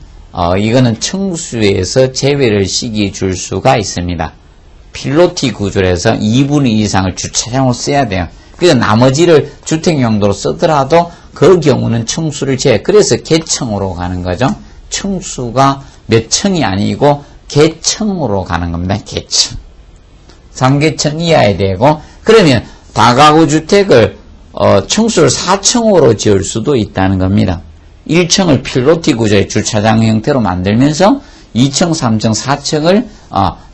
이거는 층수에서 제외를 시켜줄 수가 있습니다. 필로티 구조로 해서 2분의 2 이상을 주차장으로 써야 돼요. 그래서 나머지를 주택용도로 쓰더라도 그 경우는 층수를 제외. 그래서 개층으로 가는 거죠. 층수가 몇 층이 아니고 개층으로 가는 겁니다. 개층. 상계층 이하에 되고 그러면 다가구 주택을 층수를 4층으로 지을 수도 있다는 겁니다. 1층을 필로티 구조의 주차장 형태로 만들면서 2층, 3층, 4층을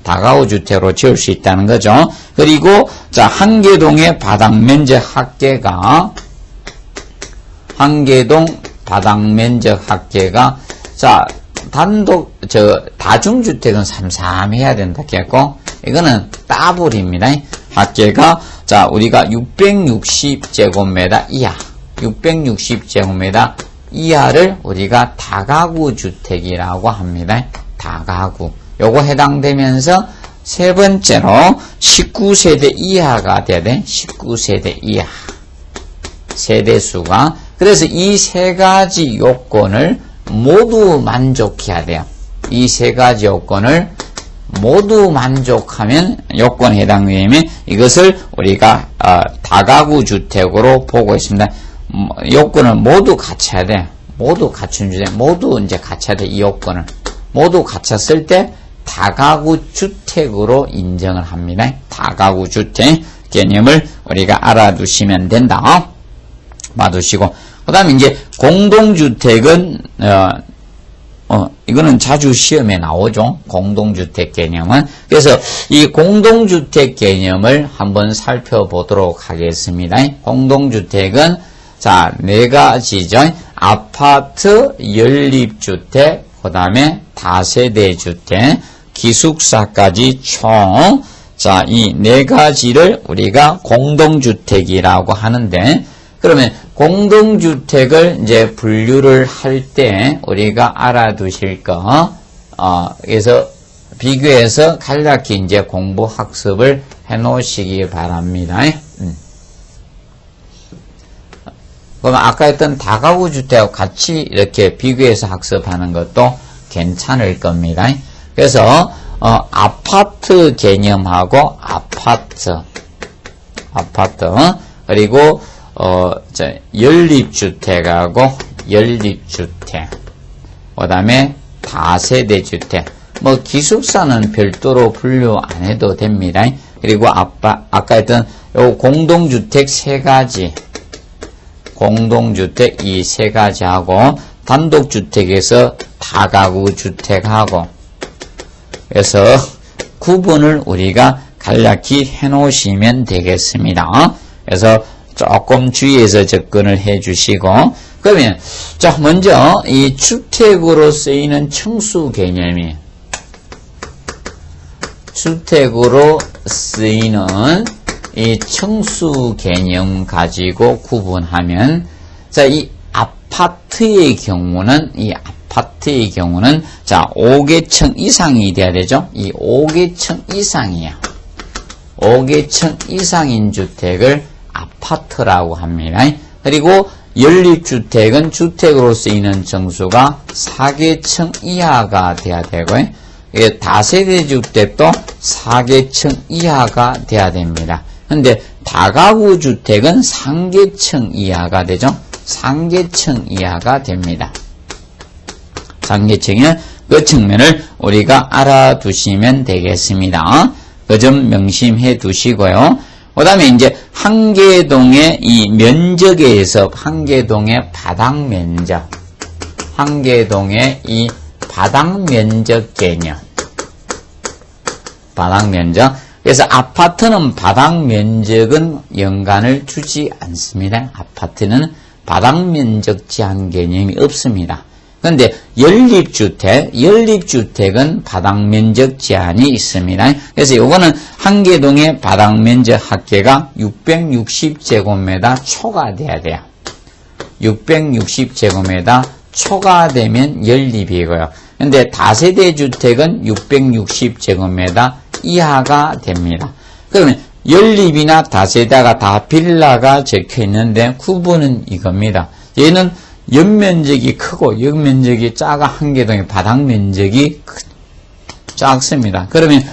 다가구 주택으로 지을 수 있다는 거죠. 그리고 자 한계동의 바닥 면적 합계가 자 단독 다중주택은 삼삼해야 된다겠고 이거는 따블입니다. 합계가 자 우리가 660제곱미터 이하 660제곱미터 이하를 우리가 다가구 주택이라고 합니다. 다가구. 요거 해당되면서 세 번째로 19세대 이하가 돼야 돼. 19세대 이하. 세대수가. 그래서 이 세 가지 요건을 모두 만족해야 돼요. 이 세 가지 요건을 모두 만족하면 요건에 해당되면 이것을 우리가 다가구 주택으로 보고 있습니다. 요건을 모두 갖춰야 돼. 모두 갖춘 주택, 모두 이제 갖춰야 돼. 이 요건을 모두 갖췄을 때 다가구 주택으로 인정을 합니다. 다가구 주택 개념을 우리가 알아두시면 된다. 봐두시고 그다음에 이제 공동주택은 이거는 자주 시험에 나오죠. 공동주택 개념은. 그래서 이 공동주택 개념을 한번 살펴보도록 하겠습니다. 공동주택은 자, 네 가지죠. 아파트, 연립주택, 그 다음에 다세대주택, 기숙사까지 총, 자, 이 네 가지를 우리가 공동주택이라고 하는데, 그러면 공동주택을 이제 분류를 할 때 우리가 알아두실 거, 그래서 비교해서 간략히 이제 공부 학습을 해 놓으시기 바랍니다. 그러면 아까 했던 다가구 주택하고 같이 이렇게 비교해서 학습하는 것도 괜찮을 겁니다. 그래서 아파트 개념하고 아파트 그리고 연립주택하고 연립주택, 그 다음에 다세대 주택. 뭐 기숙사는 별도로 분류 안 해도 됩니다. 그리고 아까 했던 요 공동주택 3가지, 공동주택 이 3가지하고 단독주택에서 다가구 주택하고, 그래서 구분을 우리가 간략히 해 놓으시면 되겠습니다. 그래서 조금 주의해서 접근을 해 주시고, 그러면 자 먼저 이 주택으로 쓰이는 층수 개념이, 주택으로 쓰이는 이 층수 개념 가지고 구분하면, 자, 이 아파트의 경우는, 자, 5개층 이상이 돼야 되죠? 이 5개층 이상이야. 5개층 이상인 주택을 아파트라고 합니다. 그리고 연립주택은 주택으로 쓰이는 층수가 4개층 이하가 돼야 되고요. 다세대 주택도 4개층 이하가 돼야 됩니다. 근데 다가구 주택은 3개층 이하가 되죠. 3개층 이하가 됩니다. 3개층이면 그 측면을 우리가 알아두시면 되겠습니다. 그 점 명심해 두시고요. 그 다음에 이제 한계동의 이 면적에서 한계동의 바닥 면적, 한계동의 이 바닥 면적 개념, 바닥 면적. 그래서 아파트는 바닥 면적은 연간을 주지 않습니다. 아파트는 바닥 면적 제한 개념이 없습니다. 그런데 연립주택은 바닥 면적 제한이 있습니다. 그래서 요거는 한계동의 바닥 면적 합계가 660제곱미터 초과돼야 돼요. 660제곱미터 초과되면 연립이고요. 근데 다세대 주택은 660제곱미터 이하가 됩니다. 그러면 연립이나 다세대가 다 빌라가 적혀 있는데 구분은 이겁니다. 얘는 연면적이 크고 역면적이 작아. 한계동의 바닥 면적이 작습니다. 그러면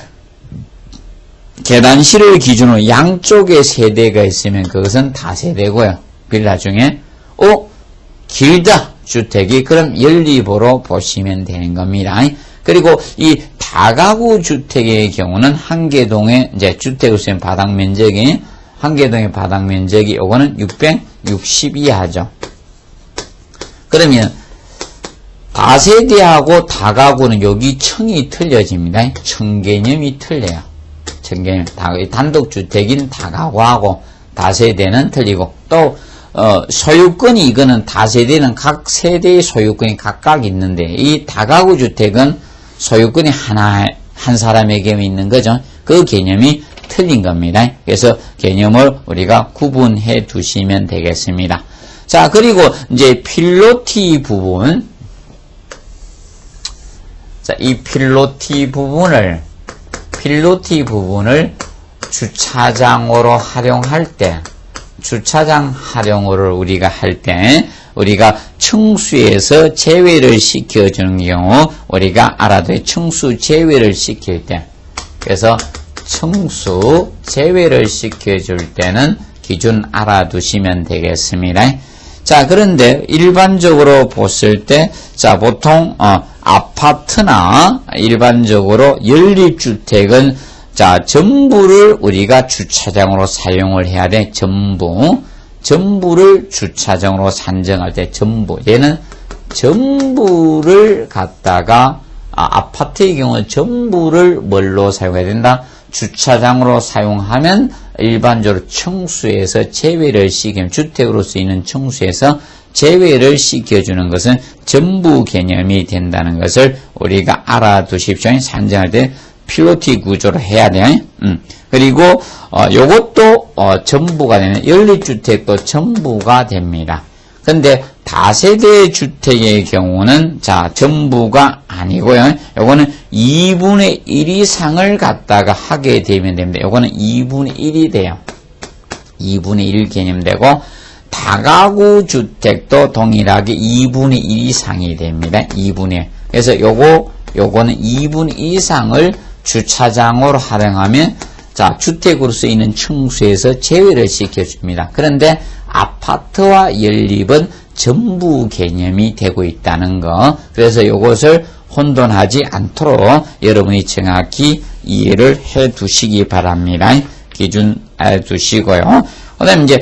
계단실을 기준으로 양쪽에 세대가 있으면 그것은 다세대고요. 빌라 중에 길다 주택이 그럼 연립으로 보시면 되는 겁니다. 그리고 이 다가구 주택의 경우는 한계동의 이제 주택으로 쓰인 바닥 면적이, 한계동의 바닥 면적이 요거는 660 이하죠. 그러면 다세대하고 다가구는 여기 층이 틀려집니다. 층 개념이 틀려요. 층 개념. 단독주택인 다가구하고 다세대는 틀리고, 또 소유권이, 이거는 다세대는 각 세대의 소유권이 각각 있는데, 이 다가구 주택은 소유권이 한 사람에게 있는 거죠. 그 개념이 틀린 겁니다. 그래서 개념을 우리가 구분해 두시면 되겠습니다. 자, 그리고 이제 필로티 부분. 자, 이 필로티 부분을 주차장으로 활용할 때, 주차장 활용을 우리가 할 때, 우리가 층수에서 제외를 시켜주는 경우, 우리가 알아둬야 층수 제외를 시킬 때, 그래서 층수 제외를 시켜줄 때는 기준 알아두시면 되겠습니다. 자, 그런데 일반적으로 봤을 때, 자, 보통 아파트나 일반적으로 연립주택은, 자, 전부를 우리가 주차장으로 사용을 해야 돼. 전부를 주차장으로 산정할 때 전부. 얘는 전부를 갖다가, 아파트의 경우는 전부를 뭘로 사용해야 된다? 주차장으로 사용하면 일반적으로 층수에서 제외를 시키면, 주택으로 쓰이는 층수에서 제외를 시켜주는 것은 전부 개념이 된다는 것을 우리가 알아두십시오. 산정할 때 필로티 구조로 해야 돼요. 그리고 요것도 전부가 되는, 연립주택도 전부가 됩니다. 근데 다세대 주택의 경우는, 자, 전부가 아니고요. 요거는 2분의 1 이상을 갖다가 하게 되면 됩니다. 요거는 2분의 1이 돼요. 2분의 1 개념 되고, 다가구 주택도 동일하게 2분의 1 이상이 됩니다. 2분의 1. 그래서 요거는 2분의 2 이상을 주차장으로 활용하면, 자, 주택으로 쓰이는 층수에서 제외를 시켜줍니다. 그런데 아파트와 연립은 전부 개념이 되고 있다는 거. 그래서 이것을 혼돈하지 않도록 여러분이 정확히 이해를 해 두시기 바랍니다. 기준해 두시고요. 그 다음에 이제,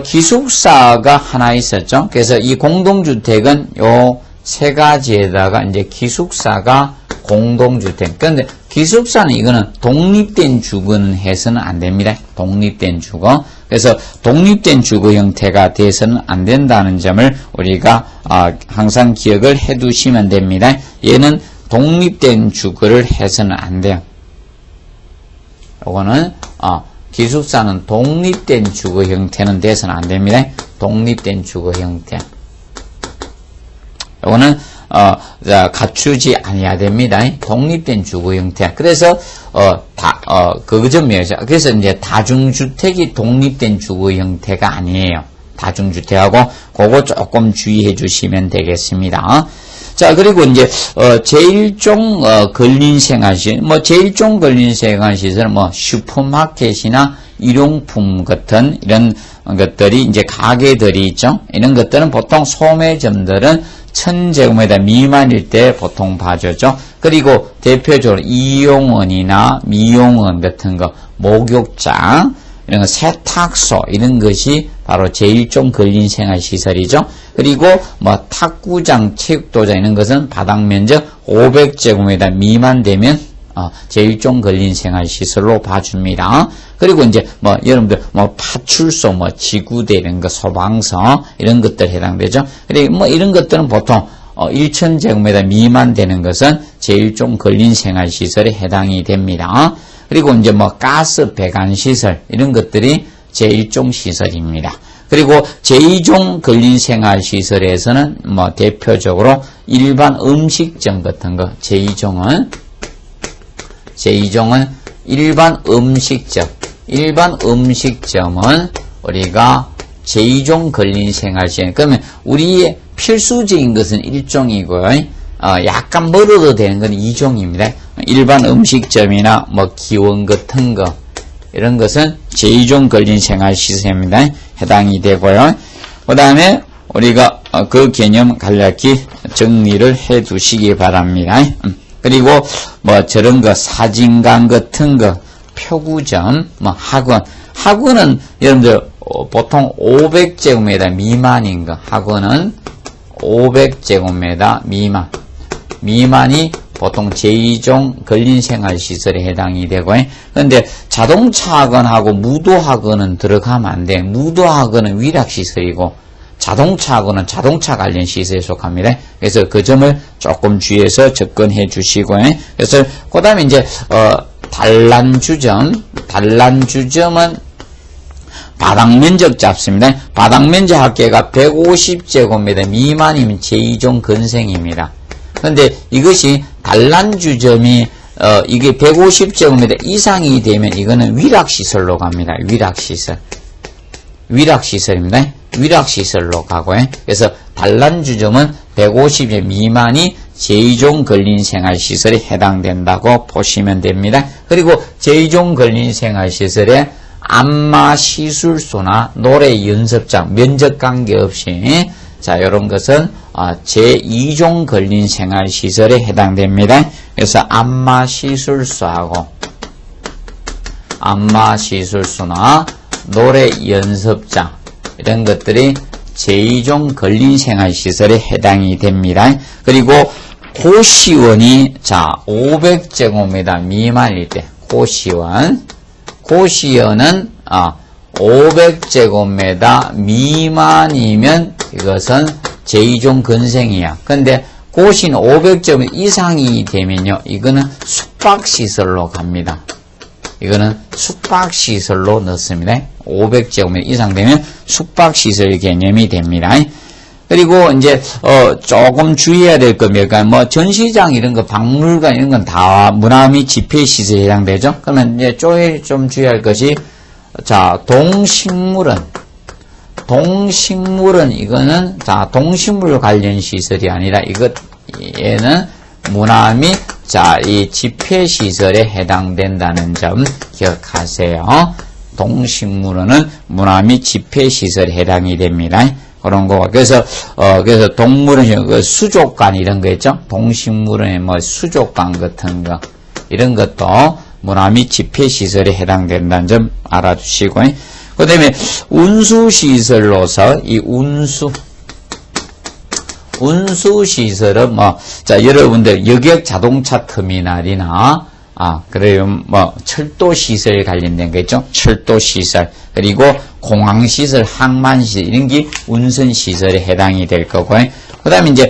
기숙사가 하나 있었죠. 그래서 이 공동주택은 요 세 가지에다가 이제 기숙사가 공동주택. 그런데 기숙사는 이거는 독립된 주거는 해서는 안 됩니다. 독립된 주거. 그래서 독립된 주거 형태가 돼서는 안 된다는 점을 우리가 항상 기억을 해 두시면 됩니다. 얘는 독립된 주거를 해서는 안 돼요. 요거는 기숙사는 독립된 주거 형태는 돼서는 안 됩니다. 독립된 주거 형태. 요거는 갖추지 아니어야 됩니다. 독립된 주거 형태. 그래서 그 점이죠. 그래서 이제 다중주택이 독립된 주거 형태가 아니에요. 다중주택하고 그거 조금 주의해 주시면 되겠습니다. 자, 그리고 이제 제1종 근린생활시설, 제1종 근린생활시설은 슈퍼마켓이나 일용품 같은 이런 것들이 이제 가게들이 있죠. 이런 것들은 보통 소매점들은 1000제곱미터 미만일 때 보통 봐주죠. 그리고 대표적으로 이용원이나 미용원 같은 거, 목욕장, 이런 거, 세탁소, 이런 것이 바로 제1종 근린생활시설이죠. 그리고 탁구장, 체육도장 이런 것은 바닥면적 500제곱미터 미만 되면 제1종 근린생활시설로 봐줍니다. 그리고 이제 여러분들 파출소, 지구대 이런 거, 소방서 이런 것들 해당되죠. 그리고 이런 것들은 보통 1000제곱미터 미만 되는 것은 제1종 근린생활시설에 해당이 됩니다. 그리고 이제 가스 배관시설 이런 것들이 제1종 시설입니다. 그리고 제2종 근린생활시설에서는 대표적으로 일반 음식점 같은 거, 제2종은 일반 음식점은 우리가 제2종 근린생활시설. 그러면 우리의 필수적인 것은 1종이고요. 약간 멀어도 되는 건 2종입니다. 일반 음식점이나 기원 같은 거 이런 것은 제2종 근린생활시설입니다. 해당이 되고요. 그 다음에 우리가 그 개념 간략히 정리를 해 두시기 바랍니다. 그리고 저런 거 사진관 같은 거, 표구점, 학원은 여러분들 보통 500제곱미터 미만인 거, 학원은 500제곱미터 미만이 보통 제2종 근린생활시설에 해당이 되고, 그런데 자동차 학원하고 무도학원은 들어가면 안 돼. 무도학원은 위락시설이고 자동차 학원은 자동차 관련 시설에 속합니다. 그래서 그 점을 조금 주의해서 접근해 주시고요. 그래서 그 다음에 이제 단란주점은 바닥면적 잡습니다. 바닥면적 합계가 150제곱미터 미만이면 제2종 근생입니다. 그런데 이것이 단란주점이 이게 150제곱미터 이상이 되면 이거는 위락시설로 갑니다. 위락시설입니다. 위락시설로 가고요. 그래서 단란주점은 150제 미만이 제2종 근린생활시설에 해당된다고 보시면 됩니다. 그리고 제2종 근린생활시설에 안마시술소나 노래연습장, 면적 관계없이 이런 것은 제2종 근린생활시설에 해당됩니다. 그래서 안마시술소나 노래연습장 이런 것들이 제2종 근린생활시설에 해당이 됩니다. 그리고 고시원이 500제곱미터 미만일 때 고시원은 500제곱미터 미만이면 이것은 제2종 근생이야. 근데 고시는 500제곱미터 이상이 되면요, 이거는 숙박시설로 갑니다. 이거는 숙박시설로 넣습니다. 500제곱미터 이상 되면 숙박시설 개념이 됩니다. 그리고 이제 조금 주의해야 될 겁니다. 전시장 이런 거, 박물관 이런 건 다 문화 및 집회시설에 해당되죠. 그러면 이제 좀 주의할 것이 동식물은 이거는 동식물 관련 시설이 아니라 얘는 문화 및 이 집회시설에 해당된다는 점 기억하세요. 동식물은 문화 및 집회시설에 해당이 됩니다. 그런 거. 그래서 동물은 그 수족관 이런 거 있죠? 동식물은 뭐 수족관 같은 거. 이런 것도 문화 및 집회시설에 해당된다는 점 알아두시고. 그 다음에 운수시설로서 이 운수시설은 자, 여러분들 여객 자동차 터미널이나 그래요. 철도시설 관련된 거 있죠? 철도시설. 그리고 공항시설, 항만시설, 이런 게 운선시설에 해당이 될 거고. 그 다음에 이제,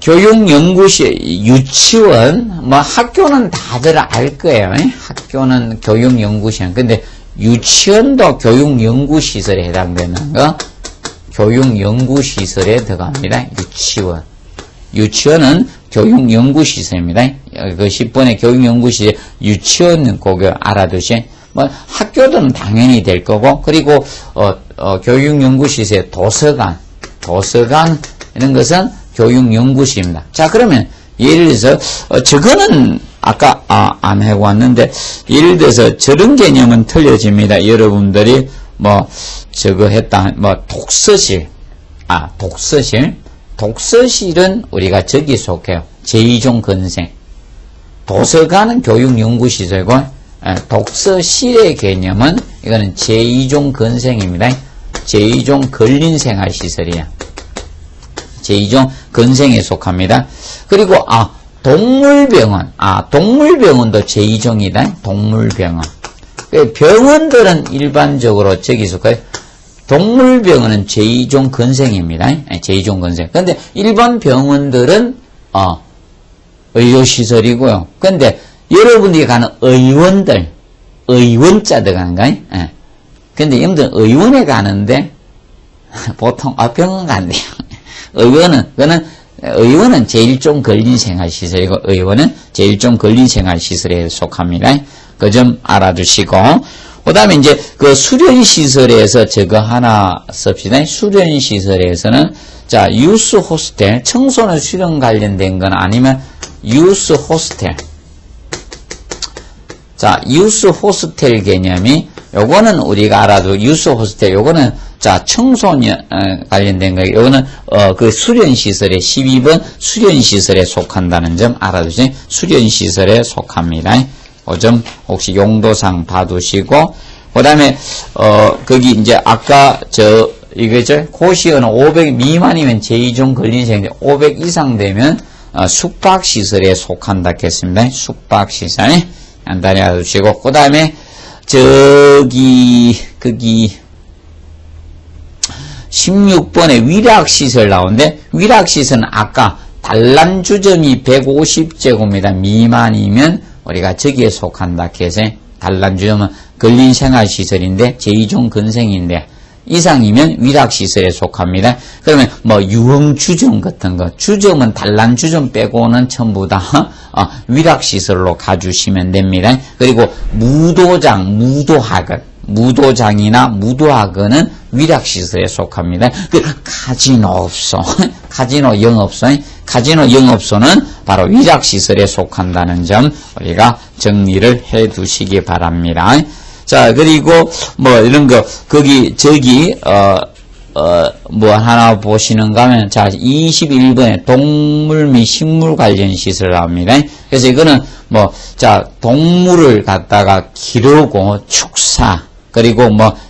교육연구시, 유치원, 학교는 다들 알 거예요. 학교는 교육연구시설. 근데 유치원도 교육연구시설에 해당되는 거, 교육연구시설에 들어갑니다. 유치원. 유치원은 교육연구시설입니다. 그 10번의 교육연구시설, 유치원 꼭 알아두시. 학교들은 당연히 될 거고, 그리고, 교육연구시설, 도서관, 이런 것은 교육연구시입니다. 자, 그러면, 예를 들어서, 저거는 아까, 안 해왔는데, 예를 들어서 저런 개념은 틀려집니다. 여러분들이, 저거 했다, 독서실. 독서실은 우리가 저기 속해요. 제2종 근생. 도서관은 교육연구시설고, 독서실의 개념은 이거는 제2종 근생입니다. 제2종 근린생활시설이야. 제2종 근생에 속합니다. 그리고 동물병원. 동물병원도 제2종이다. 동물병원. 병원들은 일반적으로 저기 속해요. 동물병원은 제2종 근생입니다. 제2종 근생. 근데 일반 병원들은 의료시설이고요. 근데 여러분들이 가는 의원자 들어가는가요? 근데 여러분들 의원에 가는데 보통 병원 간대요. 의원은 제1종 근린생활시설이고, 의원은 제1종 근린생활시설에 속합니다. 그 점 알아두시고, 그 다음에 이제 그 수련시설에서 저거 하나 씁시다. 수련시설에서는, 자, 유스 호스텔, 청소년 수련 관련된 건 아니면 유스 호스텔. 자, 유스 호스텔 개념이, 요거는 우리가 알아도 유스 호스텔, 요거는, 자, 청소년, 관련된 거, 요거는, 그 수련시설에, 12번 수련시설에 속한다는 점 알아두세요. 수련시설에 속합니다. 그 점 혹시 용도상 봐두시고, 그 다음에, 거기 이제 아까 이거죠? 고시어는 500 미만이면 제2종 근린생인데, 500 이상 되면, 숙박시설에 속한다 했습니다. 숙박시설. 간단히 알아두시고, 그 다음에, 거기, 16번에 위락시설 나오는데, 위락시설은 아까 단란주점이 150제곱미터 미만이면 우리가 저기에 속한다 해서, 단란주점은 근린생활시설인데, 제2종 근생인데, 이상이면 위락시설에 속합니다. 그러면 유흥주점 같은 거, 주점은 단란주점 빼고는 전부 다 위락시설로 가주시면 됩니다. 그리고 무도장이나 무도학원은 위락시설에 속합니다. 카지노 영업소는 바로 위락시설에 속한다는 점 우리가 정리를 해 두시기 바랍니다. 자, 그리고 이런 거 저기 하나 보시는가 하면, 자, 21번에 동물 및 식물 관련 시설 나옵니다. 그래서 이거는 자, 동물을 갖다가 기르고 축사, 그리고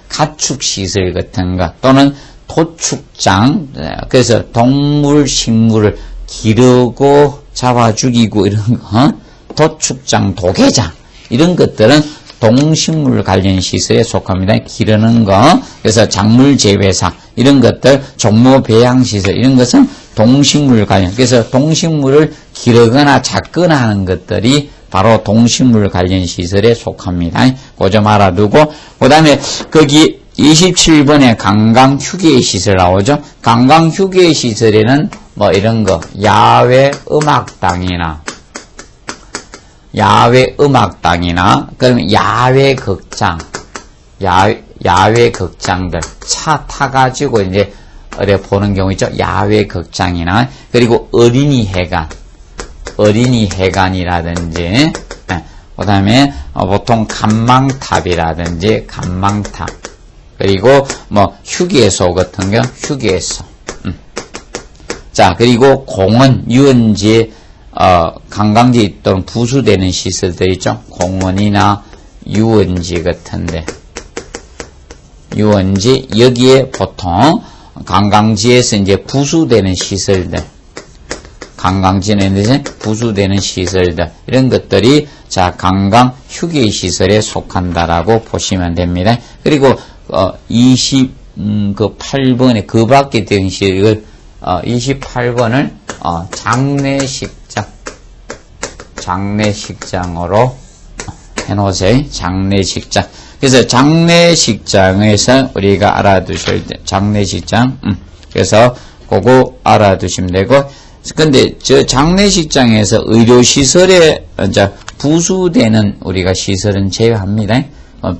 가축시설 같은 거, 또는 도축장, 그래서 동물, 식물을 기르고 잡아 죽이고 이런 거, 도축장, 도개장, 이런 것들은 동식물 관련 시설에 속합니다. 기르는 거, 그래서 작물 재배사, 이런 것들, 종모 배양 시설, 이런 것은 동식물 관련, 그래서 동식물을 기르거나 잡거나 하는 것들이 바로 동식물 관련 시설에 속합니다. 그 점 알아두고, 그 다음에 거기 27번에 관광휴게 시설 나오죠? 관광휴게 시설에는 이런 거, 야외 음악당이나, 그러면 야외 극장들, 차 타가지고 이제, 보는 경우 있죠? 야외 극장이나, 그리고 어린이회관이라든지, 그 다음에, 보통 간망탑이라든지, 간망탑, 그리고 뭐 휴게소 같은 경우 휴게소. 자, 그리고 공원, 유원지, 관광지 또는 부수되는 시설들 있죠. 공원이나 유원지 같은데. 유원지, 여기에 보통 관광지에서 이제 부수되는 시설들. 관광지는 부수되는 시설들. 이런 것들이 자, 관광 휴게 시설에 속한다라고 보시면 됩니다. 그리고, 28번에 그 밖에 된 시설, 28번을, 장례식장으로 해놓으세요. 장례식장. 그래서 장례식장에서 우리가 알아두셔야 돼. 장례식장. 그래서 그거 알아두시면 되고, 근데 저 장례식장에서 의료시설에 이제 부수되는 우리가 시설은 제외합니다.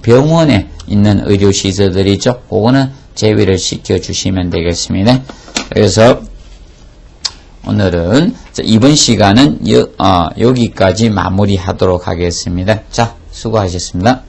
병원에 있는 의료시설들이 있죠. 그거는 제외를 시켜주시면 되겠습니다. 그래서 오늘은 이번 시간은 여기까지 마무리하도록 하겠습니다. 자, 수고하셨습니다.